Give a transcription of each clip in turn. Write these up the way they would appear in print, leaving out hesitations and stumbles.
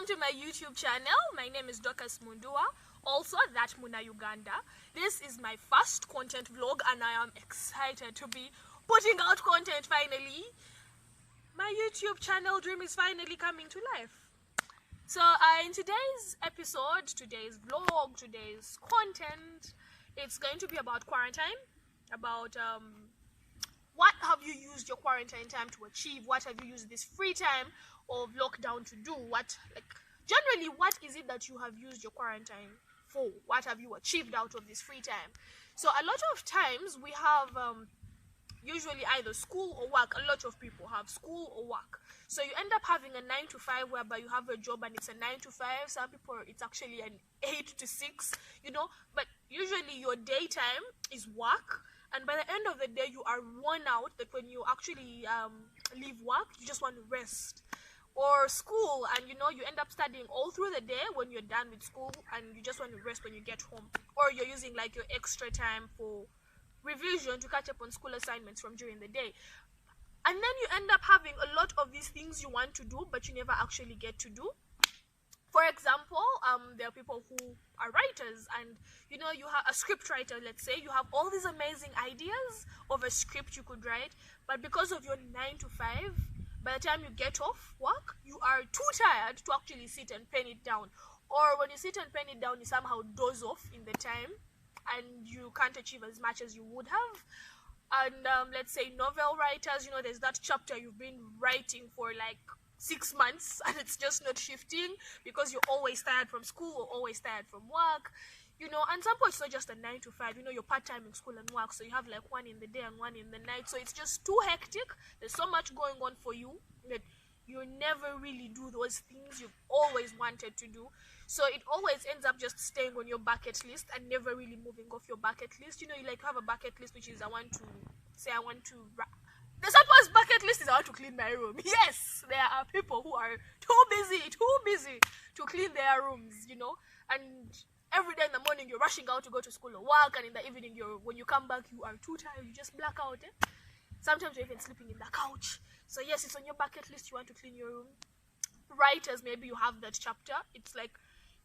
to my YouTube channel. My name is Mundua, also that Muna-Uganda. This is my first content vlog and I am excited to be putting out content finally. My YouTube channel dream is finally coming to life. So in today's episode, today's vlog, today's content, it's going to be about quarantine, about what have you used your quarantine time to achieve, what have you used this free time of lockdown to do, generally what is it that you have used your quarantine for, what have you achieved out of this free time. So a lot of times we have usually either school or work. A lot of people have school or work, so you end up having a 9 to 5 whereby you have a job and it's a 9 to 5. Some people it's actually an 8 to 6, but usually your daytime is work, and by the end of the day you are worn out that when you actually leave work you just want to rest. Or school, and you end up studying all through the day when you're done with school and you just want to rest when you get home, or you're using like your extra time for revision to catch up on school assignments from during the day. And then you end up having a lot of these things you want to do but you never actually get to do. For example, there are people who are writers, and you have a script writer. Let's say you have all these amazing ideas of a script you could write, but because of your 9 to 5, by the time you get off work, you are too tired to actually sit and pen it down. Or when you sit and pen it down, you somehow doze off in the time and you can't achieve as much as you would have. And let's say novel writers, there's that chapter you've been writing for like 6 months and it's just not shifting because you're always tired from school or always tired from work. And some point it's not just a 9 to 5, you're part-time in school and work, so you have like one in the day and one in the night, so it's just too hectic. There's so much going on for you that you never really do those things you've always wanted to do. So it always ends up just staying on your bucket list and never really moving off your bucket list. You like have a bucket list which is the supposed bucket list is I want to clean my room. Yes, there are people who are too busy to clean their rooms, and every day in the morning you're rushing out to go to school or work, and in the evening when you come back you are too tired, you just black out. Sometimes you're even sleeping in the couch. So yes, it's on your bucket list, you want to clean your room. Writers, maybe you have that chapter. It's like,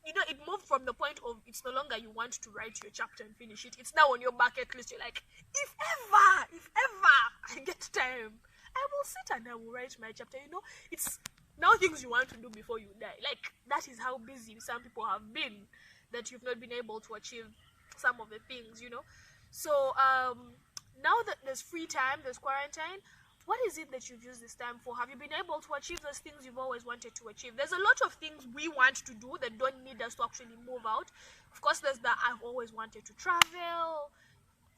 it moved from the point of it's no longer you want to write your chapter and finish it. It's now on your bucket list. You're like, if ever I get time, I will sit and I will write my chapter. It's now things you want to do before you die. Like, that is how busy some people have been, that you've not been able to achieve some of the things, So now that there's free time, there's quarantine, what is it that you've used this time for? Have you been able to achieve those things you've always wanted to achieve? There's a lot of things we want to do that don't need us to actually move out. Of course, there's that I've always wanted to travel,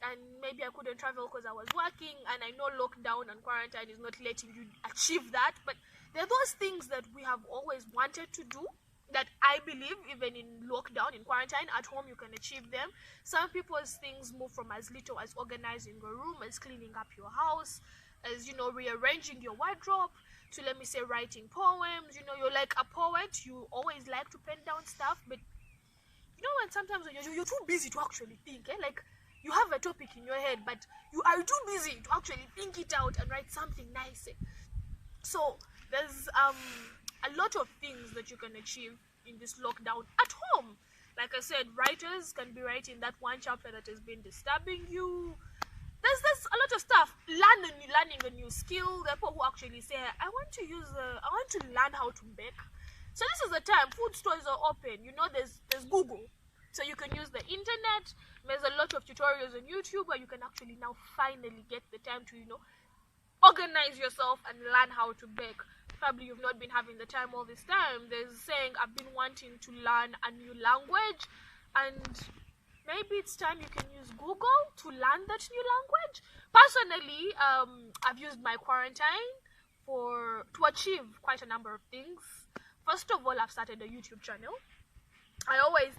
and maybe I couldn't travel because I was working, and I know lockdown and quarantine is not letting you achieve that, but there are those things that we have always wanted to do that I believe even in lockdown, in quarantine, at home you can achieve them. Some people's things move from as little as organizing a room, as cleaning up your house, as rearranging your wardrobe, to let me say writing poems. You're like a poet, you always like to pen down stuff, but when sometimes you're too busy to actually think, like you have a topic in your head but you are too busy to actually think it out and write something nice. So there's a lot of things that you can achieve in this lockdown at home. Like I said, writers can be writing that one chapter that has been disturbing you. There's a lot of stuff. Learning a new skill. There are people who actually say, I want to learn how to bake. So this is the time. Food stores are open. There's Google. So you can use the internet. There's a lot of tutorials on YouTube where you can actually now finally get the time to, organize yourself and learn how to bake. Probably you've not been having the time all this time. There's saying, I've been wanting to learn a new language, and maybe it's time you can use Google to learn that new language. Personally, I've used my quarantine to achieve quite a number of things. First of all, I've started a YouTube channel. I always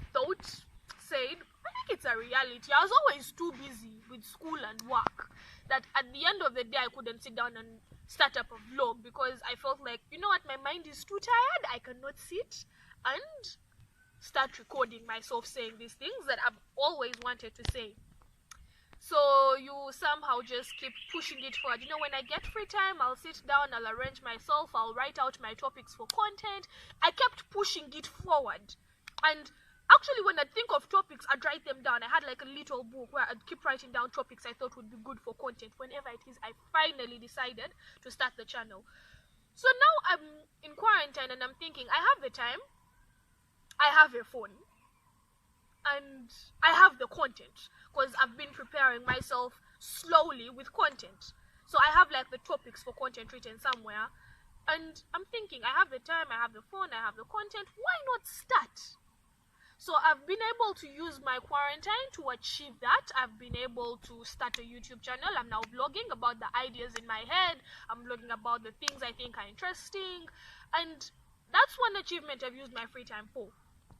I think it's a reality. I was always too busy with school and work that at the end of the day I couldn't sit down and start up a vlog, because I felt like, my mind is too tired. I cannot sit and start recording myself saying these things that I've always wanted to say. So you somehow just keep pushing it forward. You know, when I get free time, I'll sit down, I'll arrange myself, I'll write out my topics for content. I kept pushing it forward. And actually, when I think of topics, I'd write them down. I had like a little book where I'd keep writing down topics I thought would be good for content. Whenever it is, I finally decided to start the channel. So now I'm in quarantine and I'm thinking, I have the time, I have a phone, and I have the content, because I've been preparing myself slowly with content. So I have like the topics for content written somewhere, and I'm thinking, I have the time, I have the phone, I have the content, why not start? So I've been able to use my quarantine to achieve that. I've been able to start a YouTube channel. I'm now vlogging about the ideas in my head. I'm vlogging about the things I think are interesting, and that's one achievement I've used my free time for.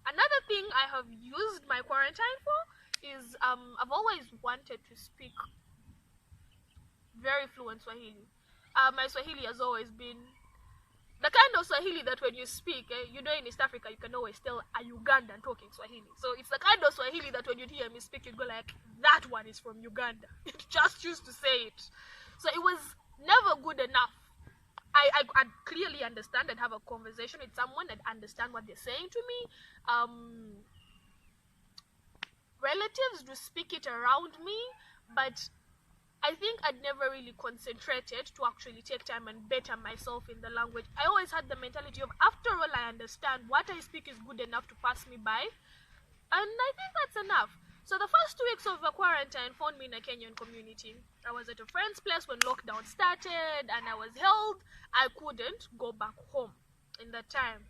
Another thing I have used my quarantine for is I've always wanted to speak very fluent Swahili. My Swahili has always been the kind of Swahili that when you speak, you know, in East Africa, you can always tell a Ugandan talking Swahili. So it's the kind of Swahili that when you hear me speak, you go like, that one is from Uganda. It just used to say it. So it was never good enough. I'd clearly understand and have a conversation with someone and understand what they're saying to me. Relatives do speak it around me, but I think I'd never really concentrated to actually take time and better myself in the language. I always had the mentality of, after all, I understand what I speak is good enough to pass me by, and I think that's enough. So the first 2 weeks of the quarantine found me in a Kenyan community. I was at a friend's place when lockdown started, and I was held. I couldn't go back home in that time.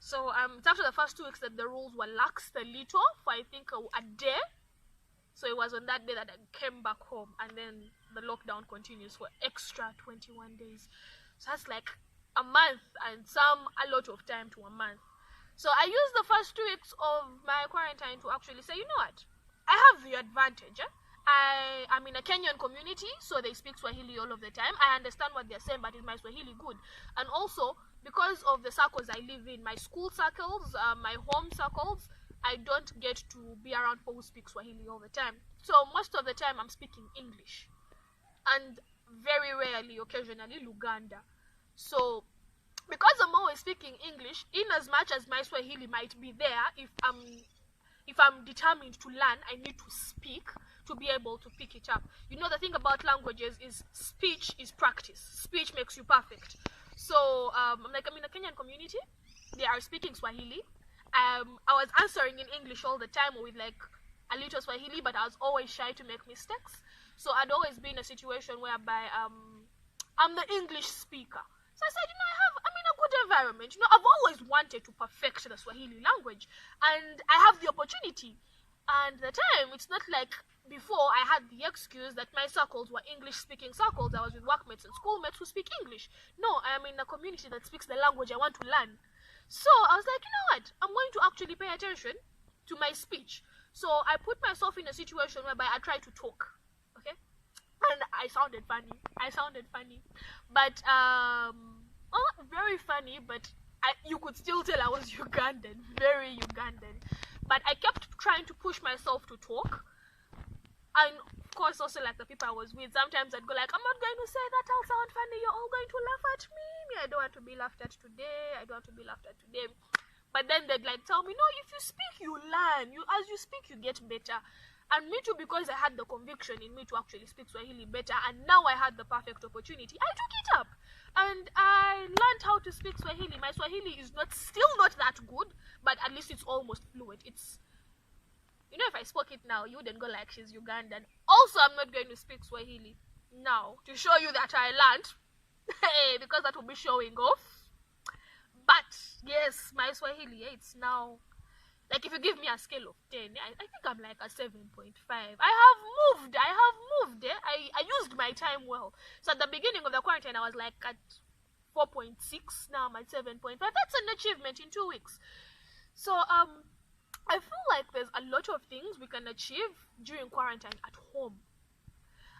So it's after the first 2 weeks that the rules were laxed a little for I think a day. So it was on that day that I came back home, and then the lockdown continues for extra 21 days. So that's like a month and a lot of time to a month. So I used the first 2 weeks of my quarantine to actually say, you know what? I have the advantage. I'm in a Kenyan community, so they speak Swahili all of the time. I understand what they're saying, but is my Swahili good? And also, because of the circles I live in, my school circles, my home circles, I don't get to be around people who speak Swahili all the time. So most of the time I'm speaking English, and very rarely, occasionally, Luganda. So because I'm always speaking English, in as much as my Swahili might be there, if I'm determined to learn, I need to speak to be able to pick it up. You know, the thing about languages is speech is practice. Speech makes you perfect. So I'm in a Kenyan community. They are speaking Swahili. I was answering in English all the time with like a little Swahili, but I was always shy to make mistakes. So I'd always be in a situation whereby I'm the English speaker. So I said, I'm in a good environment. I've always wanted to perfect the Swahili language, and I have the opportunity. And the time, it's not like before I had the excuse that my circles were English-speaking circles. I was with workmates and schoolmates who speak English. No, I am in a community that speaks the language I want to learn. So I was like, you know what? I'm going to actually pay attention to my speech. So I put myself in a situation whereby I try to talk. Okay? And I sounded funny. But not very funny, but you could still tell I was Ugandan, very Ugandan. But I kept trying to push myself to talk. And of course, also like the people I was with, sometimes I'd go like, I'm not going to say that, I'll sound funny, you're all going to laugh at me. I don't want to be laughed at today. But then they'd like tell me, no, if you speak, you learn. As you speak, you get better. And me too, because I had the conviction in me to actually speak Swahili better, and now I had the perfect opportunity, I took it up. And I learned how to speak Swahili. My Swahili is still not that good, but at least it's almost fluent. If I spoke it now, you wouldn't go like she's Ugandan. Also, I'm not going to speak Swahili now to show you that I learned, because that will be showing off. But yes, my Swahili, it's now, like if you give me a scale of 10, I think I'm like a 7.5. I have moved. I used my time well. So at the beginning of the quarantine, I was like at 4.6. Now I'm at 7.5. That's an achievement in 2 weeks. So I feel like there's a lot of things we can achieve during quarantine at home.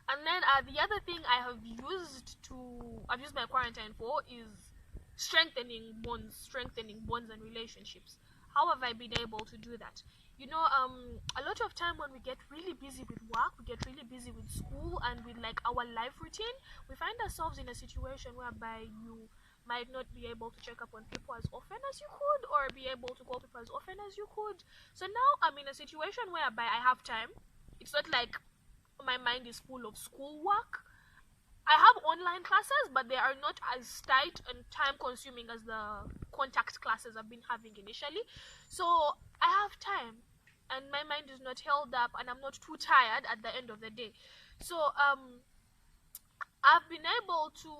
And then the other thing I've used my quarantine for is strengthening bonds and relationships. How have I been able to do that? You know, a lot of time when we get really busy with work, we get really busy with school and with like our life routine, we find ourselves in a situation whereby you might not be able to check up on people as often as you could, or be able to call people as often as you could. So now I'm in a situation whereby I have time. It's not like my mind is full of schoolwork. I have online classes, but they are not as tight and time consuming as the contact classes I've been having initially. So I have time and my mind is not held up and I'm not too tired at the end of the day. So I've been able to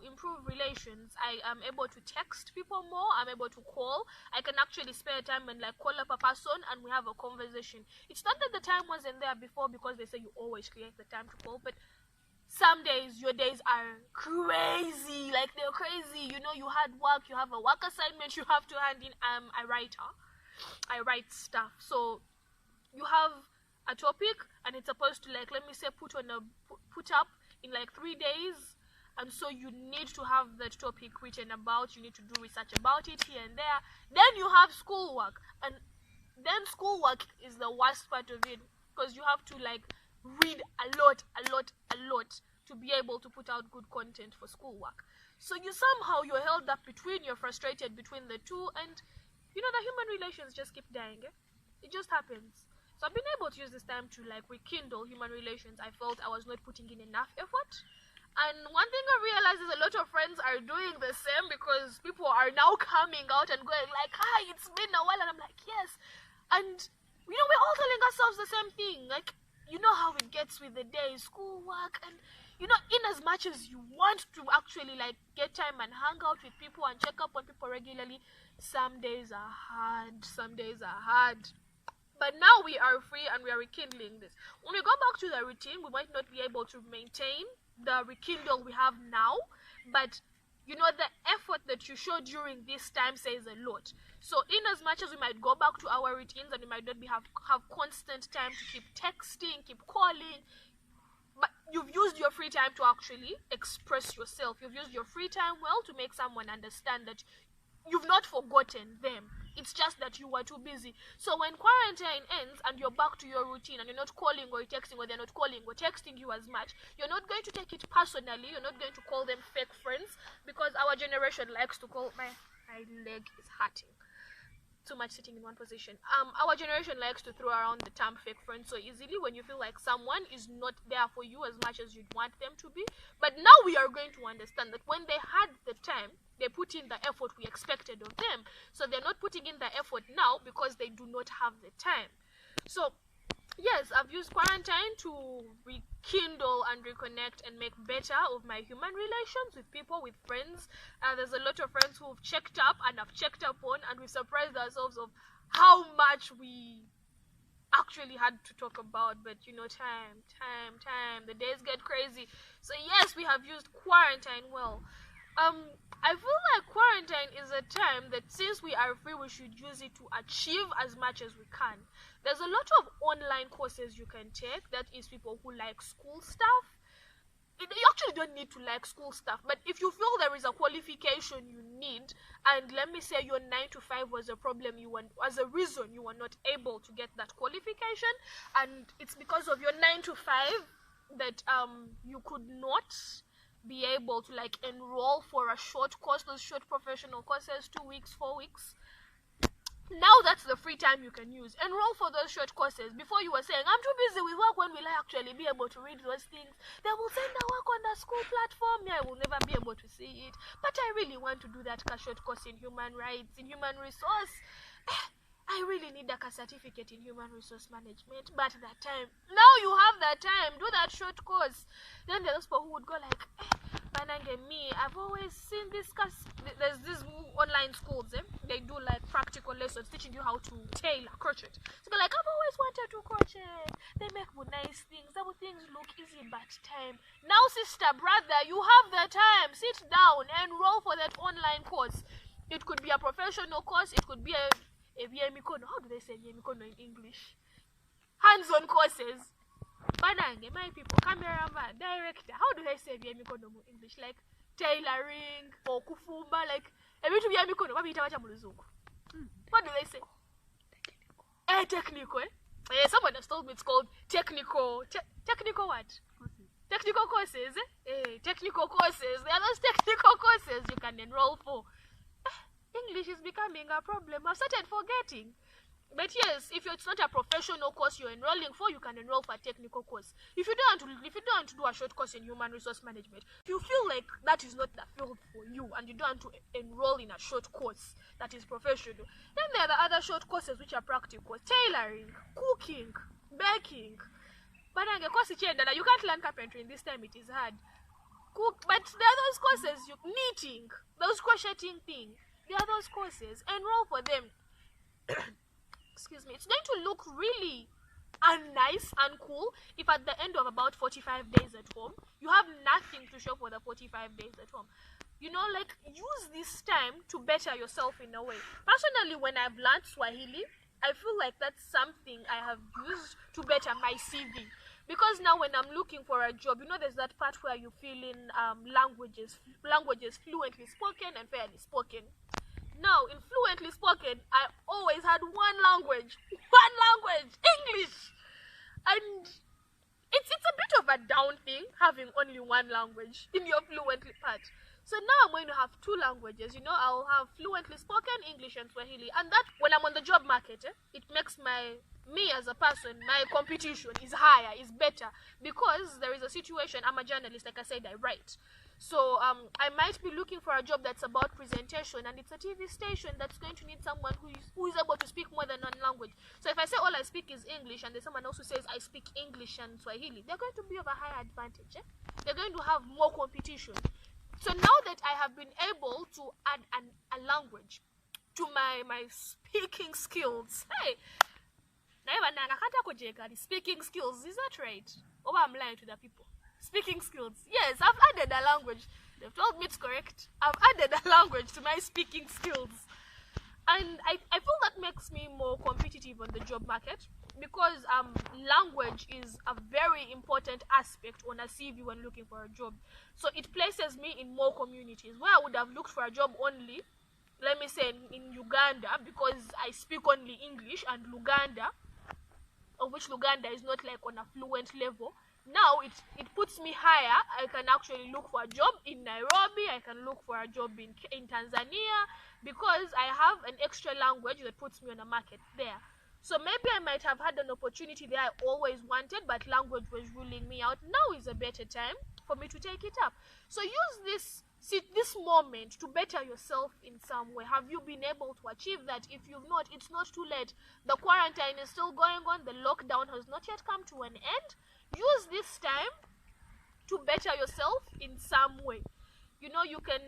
improve relations. I am able to text people more. I'm able to call. I can actually spare time and like call up a person and we have a conversation. It's not that the time wasn't there before, because they say you always create the time to call, but some days your days are crazy, like they're crazy. You know, you had work, you have a work assignment you have to hand in. I'm a writer, I write stuff. So you have a topic and it's supposed to, like, let me say, put up in like 3 days, and so you need to have that topic written about. You need to do research about it here and there. Then you have schoolwork, and then schoolwork is the worst part of it, because you have to like read a lot to be able to put out good content for schoolwork. So you're held up between, you're frustrated between the two, and you know, the human relations just keep dying. It just happens. So I've been able to use this time to like rekindle human relations. I felt I was not putting in enough effort. And one thing I realized is a lot of friends are doing the same, because people are now coming out and going like, hi, it's been a while. And I'm like, yes. And you know, we're all telling ourselves the same thing. Like, you know how it gets with the day, schoolwork, and you know, in as much as you want to actually like get time and hang out with people and check up on people regularly, some days are hard. But now we are free and we are rekindling this. When we go back to the routine, we might not be able to maintain the rekindle we have now, but you know, the effort that you show during this time says a lot. So in as much as we might go back to our routines and we might not have constant time to keep texting, keep calling, but you've used your free time to actually express yourself. You've used your free time well to make someone understand that you've not forgotten them. It's just that you were too busy. So when quarantine ends and you're back to your routine and you're not calling or texting, or they're not calling or texting you as much, you're not going to take it personally. You're not going to call them fake friends, because our generation likes to call, my leg is hurting. Too much sitting in one position. Our generation likes to throw around the term fake friends so easily when you feel like someone is not there for you as much as you'd want them to be. But now we are going to understand that when they had the time, they put in the effort we expected of them. So they're not putting in the effort now because they do not have the time. So yes, I've used quarantine to rekindle and reconnect and make better of my human relations with people, with friends. There's a lot of friends who've checked up and have checked up on, and we've surprised ourselves of how much we actually had to talk about. But you know, time, the days get crazy. So yes, we have used quarantine well. I feel like quarantine is a time that, since we are free, we should use it to achieve as much as we can. There's a lot of online courses you can take. That is, people who like school stuff. You actually don't need to like school stuff, but if you feel there is a qualification you need, and let me say your 9 to 5 was a problem, as a reason you were not able to get that qualification, and it's because of your 9 to 5 that you could not be able to like enroll for a short course, those short professional courses, 2 weeks, 4 weeks. Now that's the free time you can use. Enroll for those short courses. Before, you were saying, I'm too busy with work, when will I actually be able to read those things? They will send the work on the school platform. I will never be able to see it. But I really want to do that short course in human rights, in human resource. I really need a certificate in human resource management, but that time, now you have that time, do that short course. Then there's people who would go like, Banange, me, I've always seen this, there's these online schools, they do like practical lessons teaching you how to tailor, crochet. So they're like, I've always wanted to crochet. They make nice things, the things look easy, but time. Now, sister, brother, you have the time, sit down, enroll for that online course. It could be a professional course, it could be a Mikono. How do they say Mikono in English? Hands-on courses. Banange, my people, cameraman, director. How do they say Mikono in English? Like tailoring or kufumba, like everything Mikono. What do they say? Technical. Someone has told me it's called technical. Technical what? Technical courses. Technical courses. There are those technical courses you can enroll for. English is becoming a problem. I've started forgetting. But yes, if it's not a professional course you're enrolling for, you can enroll for a technical course. If you don't want to do a short course in human resource management, if you feel like that is not the field for you and you don't want to enroll in a short course that is professional, then there are the other short courses which are practical: tailoring, cooking, baking. But you can't learn carpentry in this time, it is hard. But there are those courses, knitting, those crocheting thing. There are those courses. Enroll for them. Excuse me. It's going to look really nice and cool if at the end of about 45 days at home, you have nothing to show for the 45 days at home. Use this time to better yourself in a way. Personally, when I've learned Swahili, I feel like that's something I have used to better my CV. Because now when I'm looking for a job, there's that part where you fill in languages fluently spoken and fairly spoken. Now, in fluently spoken, I always had one language, English. And it's a bit of a down thing, having only one language in your fluently part. So now I'm going to have two languages, I'll have fluently spoken English and Swahili. And that, when I'm on the job market, it makes me as a person, my competition is higher, is better. Because there is a situation, I'm a journalist, like I said, I write. So I might be looking for a job that's about presentation, and it's a TV station that's going to need someone who is able to speak more than one language. So if I say all I speak is English, and there's someone else who says I speak English and Swahili, they're going to be of a higher advantage. They're going to have more competition. So now that I have been able to add a language to my speaking skills, speaking skills, is that right? Or I'm lying to the people? Speaking skills. Yes, I've added a language. They've told me it's correct. I've added a language to my speaking skills. And I feel that makes me more competitive on the job market, because language is a very important aspect on a CV when looking for a job. So it places me in more communities where I would have looked for a job only, let me say in Uganda, because I speak only English, and Luganda, of which Luganda is not like on a fluent level. Now it puts me higher. I can actually look for a job in Nairobi. I can look for a job in Tanzania, because I have an extra language that puts me on a market there. So maybe I might have had an opportunity there I always wanted, but language was ruling me out. Now is a better time for me to take it up. So use this moment to better yourself in some way. Have you been able to achieve that? If you've not, it's not too late. The quarantine is still going on. The lockdown has not yet come to an end. Use this time to better yourself in some way. You can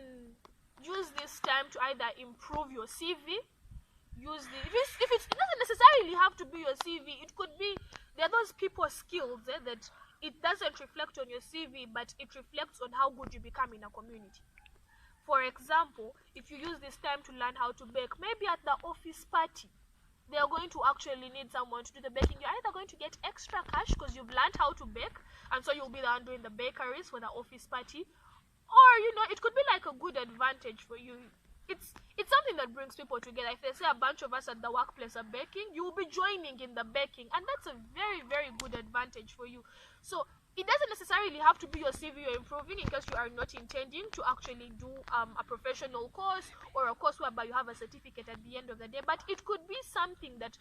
use this time to either improve your CV. It doesn't necessarily have to be your CV. It could be, there are those people skills that it doesn't reflect on your CV, but it reflects on how good you become in a community. For example, if you use this time to learn how to bake, maybe at the office party, they are going to actually need someone to do the baking. You're either going to get extra cash because you've learned how to bake, and so you'll be the one doing the bakeries for the office party, or it could be like a good advantage for you. It's something that brings people together. If they say a bunch of us at the workplace are baking, you'll be joining in the baking, and that's a very, very good advantage for you. So it doesn't necessarily have to be your CV you're improving, in case you are not intending to actually do a professional course, or a course whereby you have a certificate at the end of the day. But it could be something that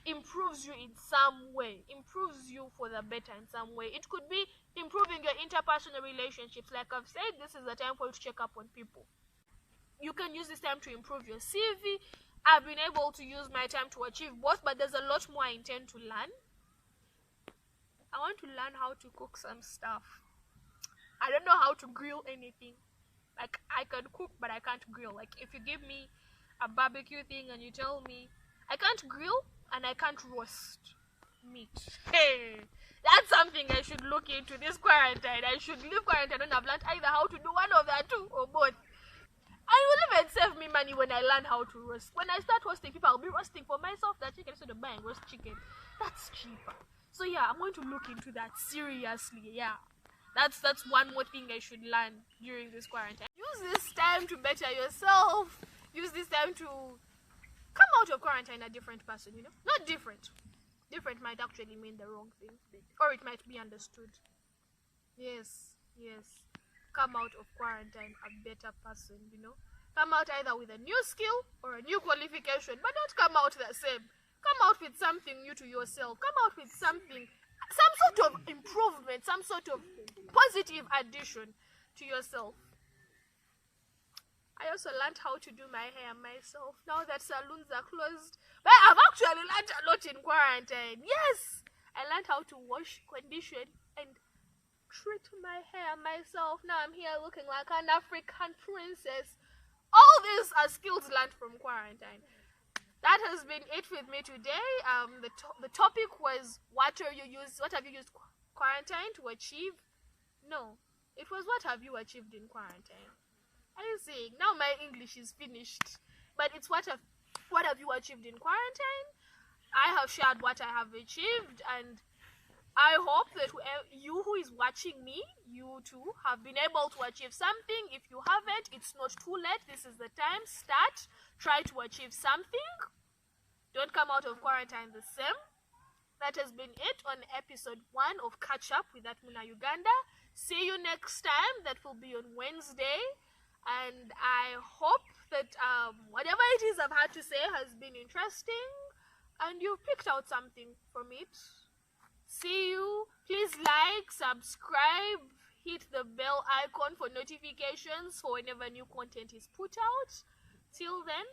improves you in some way, improves you for the better in some way. It could be improving your interpersonal relationships. Like I've said, this is the time for you to check up on people. You can use this time to improve your CV. I've been able to use my time to achieve both, but there's a lot more I intend to learn. I want to learn how to cook some stuff. I don't know how to grill anything. Like, I can cook, but I can't grill. Like, if you give me a barbecue thing and you tell me I can't grill and I can't roast meat, hey, that's something I should look into this quarantine. I should leave quarantine and I've learned either how to do one of the two or both. And it will even save me money when I learn how to roast. When I start roasting people, I'll be roasting for myself that chicken instead of buying roast chicken. That's cheaper. So yeah, I'm going to look into that seriously. Yeah, that's one more thing I should learn during this quarantine. Use this time to better yourself. Use this time to come out of quarantine a different person, you know? Not different. Different might actually mean the wrong thing, or it might be understood. Yes, yes. Come out of quarantine a better person, you know? Come out either with a new skill or a new qualification, but don't come out the same. Come out with something new to yourself. Come out with something, some sort of improvement, some sort of positive addition to yourself. I also learned how to do my hair myself now that salons are closed. But I've actually learned a lot in quarantine. Yes! I learned how to wash, condition, and treat my hair myself. Now I'm here looking like an African princess. All these are skills learned from quarantine. That has been it with me today. The topic was what have you used quarantine to achieve? No, it was what have you achieved in quarantine. Are you seeing? Now my English is finished, but it's what have you achieved in quarantine? I have shared what I have achieved, and I hope that you who is watching me, you too, have been able to achieve something. If you haven't, it's not too late. This is the time. Start. Try to achieve something. Don't come out of quarantine the same. That has been it on episode 1 of Catch Up with that Muna-Uganda. See you next time. That will be on Wednesday. And I hope that whatever it is I've had to say has been interesting and you've picked out something from it. See you. Please like, subscribe, hit the bell icon for notifications for whenever new content is put out. Till then,